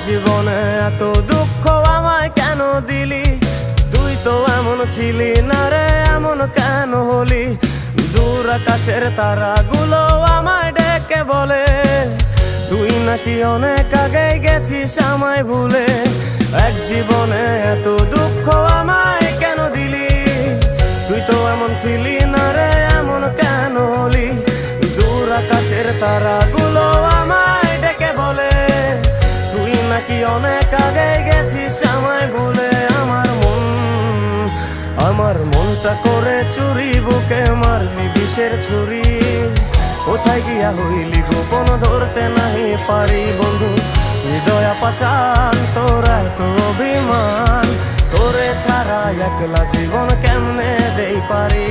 জীবনে এত দুঃখ আমায় কেন দিলি? তুই তো এমন ছিলি না রে, এমন কেন হলি? দূর আকাশের তারাগুলো আমায় ডেকে বলে তুই নাকি অনেক আগে গেছিস আমায় ভুলে। এক জীবনে এত দুঃখ আমায় কেন দিলি? তুই তো এমন ছিলি না রে, এমন কেন হলি? দূর আকাশের তারাগুলো আমায় ডেকে বলে তুই নাকি অনেক আগে গেছিস আমায় ভুলে। আমার মনটা করে চুরি, বুকে মারলি বিষের ছুরি। কোথায় গিয়া হইলি গোপন ধরতে নাহি পারি বন্ধু। হৃদয় পাষাণ তোর এত অভিমান, তোরে ছাড়া একলা জীবন কেমনে দেই পারি?